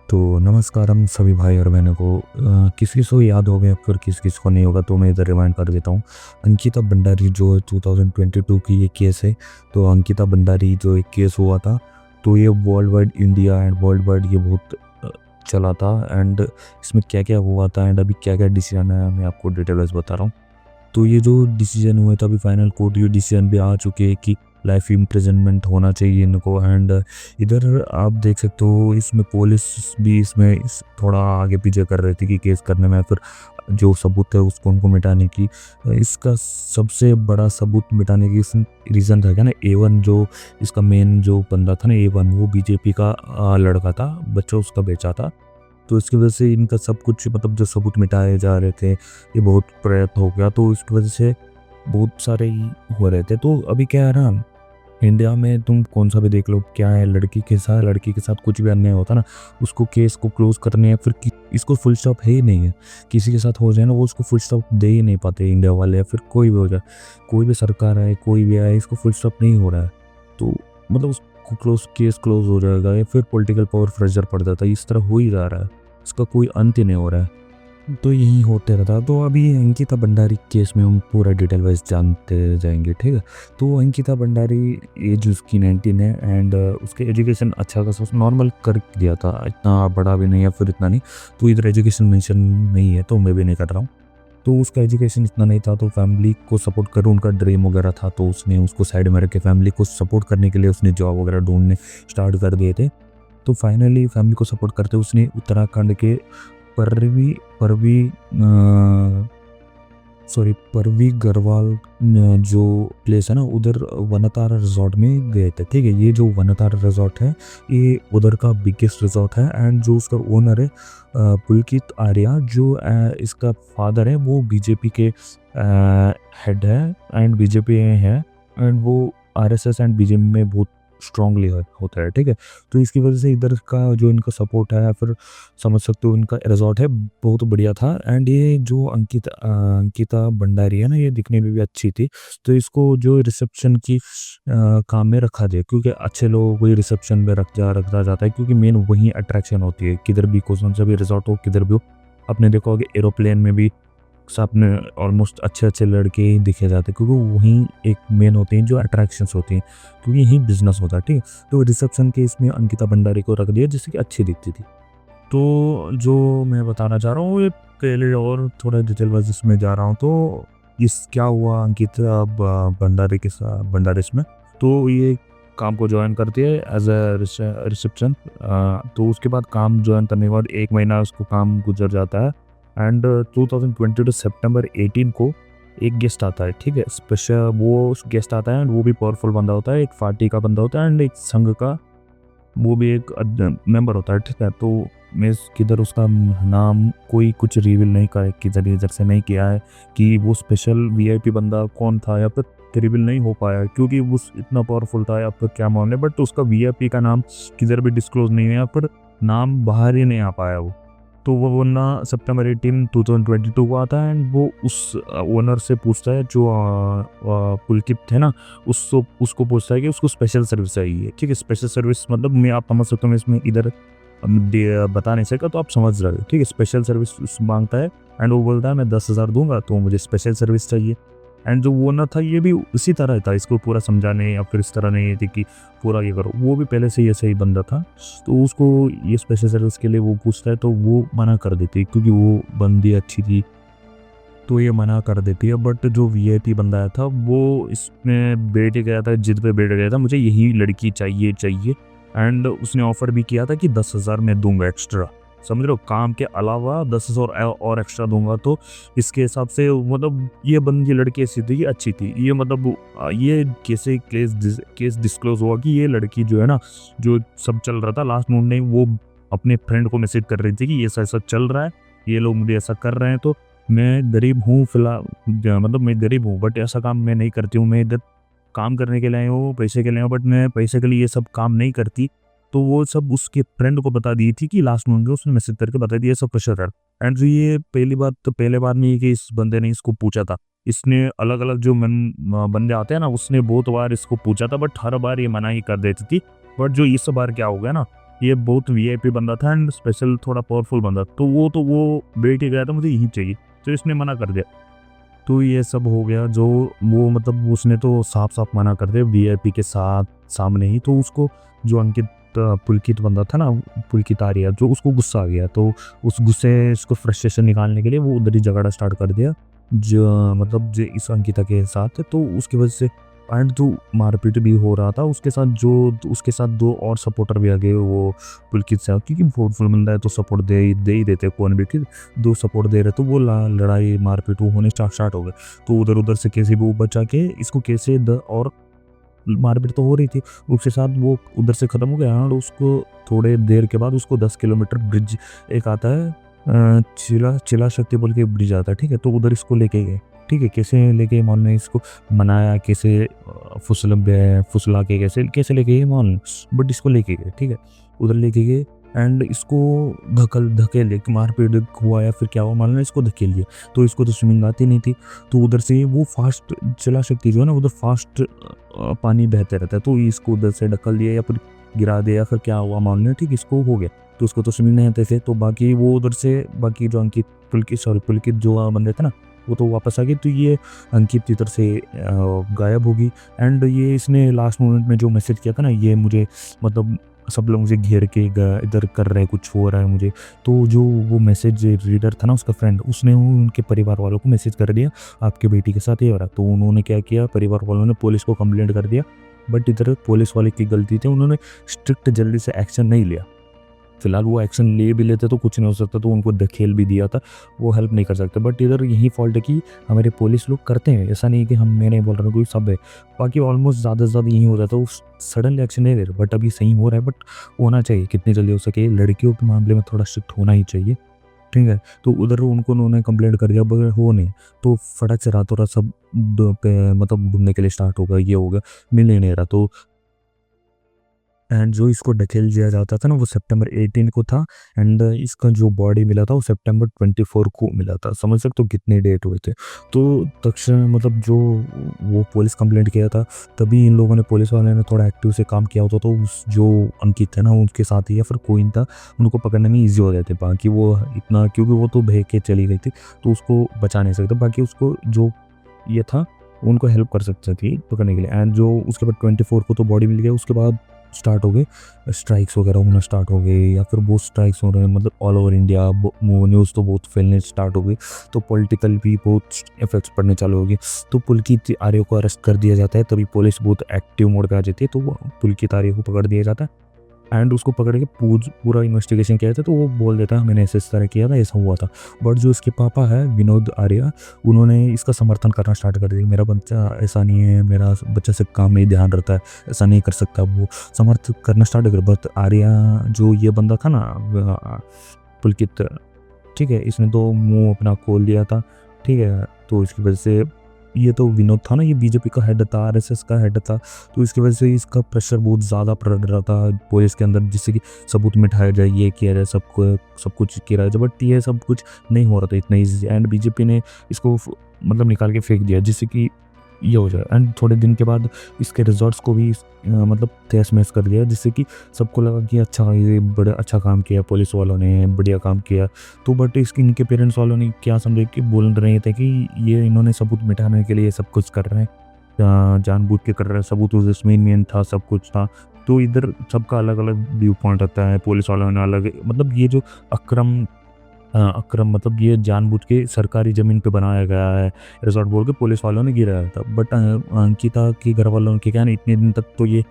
तो नमस्कार हम सभी भाई और बहनों को किसी किसी को याद हो गया फिर किसी किसी को नहीं होगा तो मैं इधर रिमाइंड कर देता हूँ। अंकिता भंडारी जो 2022 की ये केस है। तो अंकिता भंडारी जो एक केस हुआ था तो ये world wide India and world wide ये बहुत चला था। एंड इसमें क्या क्या हुआ था एंड अभी क्या क्या डिसीजन है मैं आपको डिटेल वाइज बता रहा हूँ। तो ये जो डिसीजन हुआ था अभी फाइनल कोर्ट ये डिसीजन भी आ चुके हैं कि लाइफ इम्प्रिजनमेंट होना चाहिए इनको। एंड इधर आप देख सकते हो इसमें पुलिस भी इसमें थोड़ा आगे पीछे कर रही थी कि केस करने में फिर जो सबूत है उसको उनको मिटाने की। इसका सबसे बड़ा सबूत मिटाने की रीज़न था क्या ना A1 जो इसका मेन जो बंदा था ना A1 वो बीजेपी का लड़का था, बच्चा उसका बेचा था। तो इसकी वजह से इनका सब कुछ मतलब जो सबूत मिटाए जा रहे थे ये बहुत प्रयत्न हो गया। तो इसकी वजह से बहुत सारे ही हो रहे थे। तो अभी क्या है ना इंडिया में तुम कौन सा भी देख लो क्या है लड़की के साथ कुछ भी अन्याय होता ना उसको केस को क्लोज करने या फिर इसको फुल स्टॉप है ही नहीं है। किसी के साथ हो जाए ना वो उसको फुल स्टॉप दे ही नहीं पाते इंडिया वाले या फिर कोई भी हो जाए, कोई भी सरकार आए कोई भी आए इसको फुल स्टॉप नहीं हो रहा है। तो मतलब उसको केस क्लोज हो जाएगा या फिर पॉलिटिकल पावर प्रेशर पड़ जाता है, इस तरह हो ही जा रहा है, इसका कोई अंत ही नहीं हो रहा है। तो यही होते रहता। तो अभी अंकिता भंडारी केस में हम पूरा डिटेल वाइज जानते जाएंगे, ठीक है। तो अंकिता भंडारी एज उसकी 19 है एंड उसके एजुकेशन अच्छा खासा नॉर्मल कर दिया था, इतना बड़ा भी नहीं या फिर इतना नहीं। तो इधर एजुकेशन मेंशन नहीं है तो मैं भी नहीं कर रहा हूँ। तो उसका एजुकेशन इतना नहीं था तो फैमिली को सपोर्ट कर उनका ड्रीम वगैरह था तो उसने उसको साइड में रख के फैमिली को सपोर्ट करने के लिए उसने जॉब वगैरह ढूंढने स्टार्ट कर दिए थे। तो फाइनली फैमिली को सपोर्ट करते उसने उत्तराखंड के परवी परवी परवी गढ़वाल जो प्लेस है ना उधर वनतारा रिजॉर्ट में गए थे, ठीक है। ये जो वनतारा रिजॉर्ट है ये उधर का बिगेस्ट रिजॉर्ट है एंड जो उसका ओनर है पुलकित आर्या जो इसका फादर है वो बीजेपी के हेड है एंड बीजेपी है एंड वो आरएसएस एंड बीजेपी में बहुत स्ट्रांगली होता है, ठीक है। तो इसकी वजह से इधर का जो इनका सपोर्ट है फिर समझ सकते हो इनका रिजॉर्ट है बहुत बढ़िया था। एंड ये जो अंकिता भंडारी है ना ये दिखने में भी अच्छी थी तो इसको जो रिसेप्शन की काम में रखा जाए क्योंकि अच्छे लोगों को रिसेप्शन में रखा जाता है क्योंकि मेन वही अट्रैक्शन होती है किधर भी कौन सा भी रिजॉर्ट हो किधर भी हो। आपने देखो कि एरोप्लेन में भी सामने ऑलमोस्ट अच्छे अच्छे लड़के ही दिखे जाते हैं क्योंकि वहीं एक मेन होते हैं जो अट्रैक्शंस होती हैं क्योंकि यही बिजनेस होता है, ठीक है। तो रिसेप्शन के इसमें अंकिता भंडारी को रख दिया जिससे कि अच्छी दिखती थी। तो जो मैं बताना चाह रहा हूँ ये पहले और थोड़ा डिटेल वाइज इसमें जा रहा हूँ। तो इस क्या हुआ अंकिता भंडारी के साथ भंडारी इसमें तो ये काम को ज्वाइन करती है एज अ रिसेप्शन। तो उसके बाद काम ज्वाइन करने के बाद 1 महीना उसको काम गुजर जाता है एंड 2022 सितंबर 18 को एक गेस्ट आता है, ठीक है। स्पेशल वो गेस्ट आता है एंड वो भी पावरफुल बंदा होता है, एक पार्टी का बंदा होता है एंड एक संघ का वो भी एक मेंबर होता है, ठीक है। तो मैं किधर उसका नाम कोई कुछ रिवील नहीं कर किधर इधर से नहीं किया है कि वो स्पेशल वीआईपी बंदा कौन था या फिर रिवील नहीं हो पाया क्योंकि वो इतना पावरफुल था या फिर क्या मामले, बट उसका वीआईपी का नाम किधर भी डिस्क्लोज नहीं है या फिर नाम बाहर ही नहीं आ पाया वो। तो वो वरना सितंबर 18 2022 को आता है एंड वो उस ओनर से पूछता है जो पुलकित थे ना उसको पूछता है कि उसको स्पेशल सर्विस चाहिए, ठीक है। स्पेशल सर्विस मतलब मैं आप समझ सकते हो मैं इसमें इधर बता नहीं सका तो आप समझ रहे हो, ठीक है। स्पेशल सर्विस मांगता है एंड वो बोलता है मैं 10,000 दूंगा तो मुझे स्पेशल सर्विस चाहिए। एंड जो ओनर था ये भी उसी तरह था, इसको पूरा समझाने या फिर इस तरह नहीं थी कि पूरा ये करो, वो भी पहले से ही ऐसे ही बंदा था। तो उसको ये स्पेशल सर्विस के लिए वो पूछता है तो वो मना कर देती है क्योंकि वो बंदी अच्छी थी तो ये मना कर देती है। बट जो वीआईपी बंदा था वो इसमें बैठ गया था, जिद पे बैठ गया था मुझे यही लड़की चाहिए चाहिए एंड उसने ऑफर भी किया था कि 10,000 मैं दूंगा एक्स्ट्रा, समझ रहे हो, काम के अलावा 10,000 और एक्स्ट्रा दूंगा। तो इसके हिसाब से मतलब ये बंदी लड़की ऐसी थी अच्छी थी ये मतलब ये कैसे केस डिस्क्लोज हुआ कि ये लड़की जो है ना जो सब चल रहा था लास्ट मोमेंट में वो अपने फ्रेंड को मैसेज कर रही थी कि ये ऐसा चल रहा है, ये लोग मुझे ऐसा कर रहे हैं तो मैं गरीब हूँ फिलहाल, मतलब मैं गरीब हूँ बट ऐसा काम मैं नहीं करती हूँ, मैं इधर काम करने के लिए आई हूँ पैसे के लिए बट मैं पैसे के लिए ये सब काम नहीं करती। तो वो सब उसके फ्रेंड को बता दी थी कि लास्ट मोमेंट में उसने मैसेज करके बता दिया सब प्रेशर है। एंड ये पहली बात तो पहले बार नहीं है कि इस बंदे ने इसको पूछा था, इसने अलग अलग जो बंदे आते हैं ना उसने बहुत बार इसको पूछा था बट हर बार ये मना ही कर देती थी। बट जो इस बार क्या हो गया ना ये बहुत वीआईपी बंदा था एंड स्पेशल थोड़ा पावरफुल बंदा, तो वो बेटी गया था मुझे यही चाहिए, तो इसने मना कर दिया। तो ये सब हो गया जो वो मतलब उसने तो साफ-साफ मना कर दिया वीआईपी के साथ सामने ही, तो उसको जो अंकित पुलकित बंदा था ना, पुलकित आर्या, जो उसको गुस्सा आ गया, तो उस गुस्से उसको फ्रस्ट्रेशन निकालने के लिए वो उधर ही झगड़ा स्टार्ट कर दिया, जो मतलब जो इस अंकिता के साथ, तो उसकी वजह से एंड जो मारपीट भी हो रहा था उसके साथ, जो उसके साथ 2 और सपोर्टर भी आ गए वो पुलकित साहब, क्योंकि पावरफुल बंदा है तो सपोर्ट दे ही देते कौन भी, ठीक। 2 सपोर्ट दे रहे तो वो लड़ाई मारपीट वो होने स्टार्ट हो गए। तो उधर-उधर से कैसे भी वो बचा के इसको कैसे द और मारपीट तो हो रही थी, उसके साथ वो उधर से खत्म हो गया और उसको थोड़े देर के बाद उसको 10 किलोमीटर ब्रिज एक आता है, चिला चिला शक्ति बोल के ब्रिज आता है, ठीक है? तो उधर इसको लेके गए, ठीक है? कैसे लेके मालूम नहीं, इसको मनाया कैसे, फुसला के कैसे कैसे लेके गए मालूम, बट इसको लेके गए, ठीक है? उधर लेके गए एंड इसको धकेले, मारपीट हुआ या फिर क्या हुआ मालूम नहीं, इसको धकेल दिया। तो इसको तो स्विमिंग आती नहीं थी, तो उधर से वो फास्ट चिला शक्ति जो है ना, उधर फास्ट पानी बहते रहता है, तो इसको उधर से ढकल दिया या फिर गिरा दिया या फिर क्या हुआ मालूम नहीं, ठीक, इसको हो गया। तो उसको तो स्विमिंग नहीं आते थे, तो बाकी वो उधर से बाकी जो अंकित पुलकित जो बंदे थे ना, वो तो वापस आ गए, तो ये अंकित इधर से गायब हो गई एंड ये इसने लास्ट मोमेंट में जो मैसेज किया था ना, ये मुझे मतलब सब लोग मुझे घेर के इधर कर रहे हैं, कुछ हो रहा है मुझे, तो जो वो मैसेज रीडर था ना उसका फ्रेंड, उसने उनके परिवार वालों को मैसेज कर दिया आपके बेटी के साथ ये हो रहा है। तो उन्होंने क्या किया, परिवार वालों ने पुलिस को कंप्लेंट कर दिया, बट इधर पुलिस वाले की गलती थी, उन्होंने स्ट्रिक्ट जल्दी से एक्शन नहीं लिया। फिलहाल वो एक्शन ले भी लेते तो कुछ नहीं हो सकता, तो उनको धकेल भी दिया था, वो हेल्प नहीं कर सकते। बट इधर यही फॉल्ट है कि हमारे पुलिस लोग करते हैं, ऐसा नहीं है कि मैं नहीं बोल रहा हूँ, कोई सब है, बाकी ऑलमोस्ट ज़्यादा से ज़्यादा यही हो जाता है, वो सडनली एक्शन नहीं ले रहे, बट अभी सही हो रहा है, बट होना चाहिए कितनी जल्दी हो सके, लड़कियों के मामले में थोड़ा स्ट्रिक्ट होना ही चाहिए, ठीक है। तो उधर उनको उन्होंने कंप्लेंट कर दिया, बगैर हो नहीं, तो फटक से रातों रात सब मतलब ढूंढने के लिए स्टार्ट होगा, ये होगा, मिल ही नहीं रहा। तो एंड जो इसको ढकेल दिया जाता था ना, वो सितंबर 18 को था एंड इसका जो बॉडी मिला था वो सितंबर 24 को मिला था। समझ सकते हो कितने डेट हुए थे। तो तक्षण मतलब जो वो पुलिस कंप्लेंट किया था, तभी इन लोगों ने, पुलिस वाले ने थोड़ा एक्टिव से काम किया होता, तो उस जो अंकित थे ना उनके साथ ही या फिर कोई था, उनको पकड़ने में ईजी हो जाते। बाकी वो इतना, क्योंकि वो तो भाग के चली गई थी, तो उसको बचा नहीं सकते। बाकी उसको जो ये था उनको हेल्प कर सकती थी पकड़ने के लिए। एंड जो उसके बाद 24 को तो बॉडी मिल गया, उसके बाद स्टार्ट हो गए स्ट्राइक्स वगैरह होना स्टार्ट हो गए, या फिर बहुत स्ट्राइक्स हो रहे हैं, मतलब ऑल ओवर इंडिया न्यूज़ तो बहुत फैलने स्टार्ट हो गई, तो पॉलिटिकल भी बहुत इफेक्ट्स पड़ने चालू हो गए। तो पुलकित आर्य को अरेस्ट कर दिया जाता है, तभी पुलिस बहुत एक्टिव मोड पे आ जाती है, तो पुलकित आर्य को पकड़ दिया जाता है एंड उसको पकड़ के पूरा इन्वेस्टिगेशन किया था, तो वो बोल देता है मैंने ऐसे इस तरह किया था, ऐसा हुआ था। बट जो उसके पापा है विनोद आर्या, उन्होंने इसका समर्थन करना स्टार्ट कर दिया, मेरा बच्चा ऐसा नहीं है, मेरा बच्चा से काम में ध्यान रहता है, ऐसा नहीं कर सकता, वो समर्थन करना स्टार्ट कर। बट आर्या जो ये बंदा था ना पुलकित, ठीक है, इसने तो मुंह अपना खोल दिया था, ठीक है, तो इसकी वजह से ये तो विनोद था ना, ये बीजेपी का हेड था, आरएसएस का हेड था, तो इसकी वजह से इसका प्रेशर बहुत ज़्यादा पड़ रहा था पुलिस के अंदर, जिससे कि सबूत मिटाया जाए, ये किया जाए, सब कुछ किया जाए, बट ये सब कुछ नहीं हो रहा था इतना ईजी, एंड बीजेपी ने इसको मतलब निकाल के फेंक दिया, जिससे कि ये हो जाए। एंड थोड़े दिन के बाद इसके रिजल्ट्स को भी मतलब तहस महस कर दिया, जिससे कि सबको लगा कि अच्छा ये बड़ा अच्छा काम किया पुलिस वालों ने, बढ़िया काम किया। तो बट इसके इनके पेरेंट्स वालों ने क्या समझे कि बोल रहे थे कि ये इन्होंने सबूत मिटाने के लिए सब कुछ कर रहे हैं, जानबूझ के कर रहे हैं, सबूत मेन था, सब कुछ था। तो इधर सबका अलग अलग व्यू पॉइंट रहता है, पुलिस वालों ने अलग, मतलब ये जो अक्रम मतलब ये जानबूझ के सरकारी ज़मीन पे बनाया गया है रिज़ॉर्ट बोल के पुलिस वालों ने गिराया था। बट अंकिता के घर वालों के क्या ना, इतने दिन तक तो ये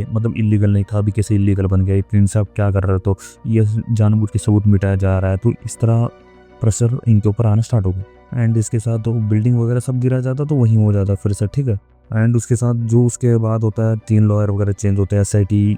मतलब इलीगल नहीं था, अभी कैसे इलीगल बन गया, इतने दिन से आप क्या कर रहे हो, तो ये जानबूझ के सबूत मिटाया जा रहा है, तो इस तरह प्रेशर इनके ऊपर आना स्टार्ट हो गया। एंड इसके साथ तो बिल्डिंग वगैरह सब गिरा जाता, तो वहीं हो जाता फिर से, ठीक है। एंड उसके साथ जो उसके बाद होता है, 3 लॉयर वगैरह चेंज होते हैं, एसआईटी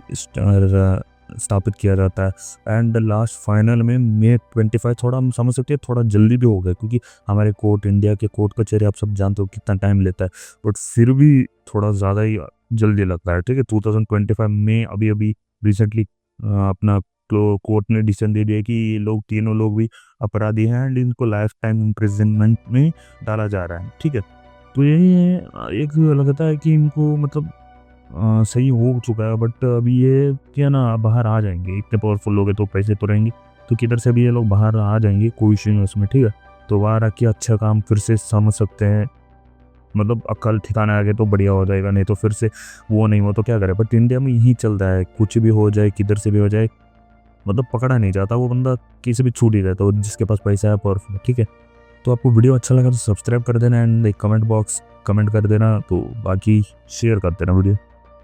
स्थापित किया जाता है। एंड लास्ट फाइनल में May 25, थोड़ा हम समझ सकते हैं थोड़ा जल्दी भी हो गया, क्योंकि हमारे कोर्ट, इंडिया के कोर्ट कचहरी आप सब जानते हो कितना टाइम लेता है, बट फिर भी थोड़ा ज़्यादा ही जल्दी लगता है, ठीक है। 2025 में अभी अभी रिसेंटली अपना तो कोर्ट ने डिसीजन दे दिया कि ये लोग तीनों लोग भी अपराधी हैं एंड इनको लाइफ टाइम इम्प्रिजनमेंट में डाला जा रहा है, ठीक है। तो ये एक लगता है कि इनको मतलब सही हो चुका है, बट अभी ये क्या ना बाहर आ जाएंगे, इतने पावरफुल लोग हैं तो पैसे तो रहेंगे, तो किधर से भी ये लोग बाहर आ जाएंगे, कोई इशू नहीं उसमें, ठीक है। तो बाहर आके अच्छा काम फिर से समझ सकते हैं, मतलब अक्ल ठिकाने आ गए तो बढ़िया हो जाएगा, नहीं तो फिर से वो नहीं हो तो क्या करे। बट इंडिया में यही चलता है, कुछ भी हो जाए किधर से भी हो जाए, मतलब पकड़ा नहीं जाता वो बंदा, किसी भी छूट ही जाता है जिसके पास पैसा है पावरफुल, ठीक है। तो आपको वीडियो अच्छा लगा तो सब्सक्राइब कर देना एंड एक कमेंट बॉक्स कमेंट कर देना, तो बाकी शेयर कर देना वीडियो।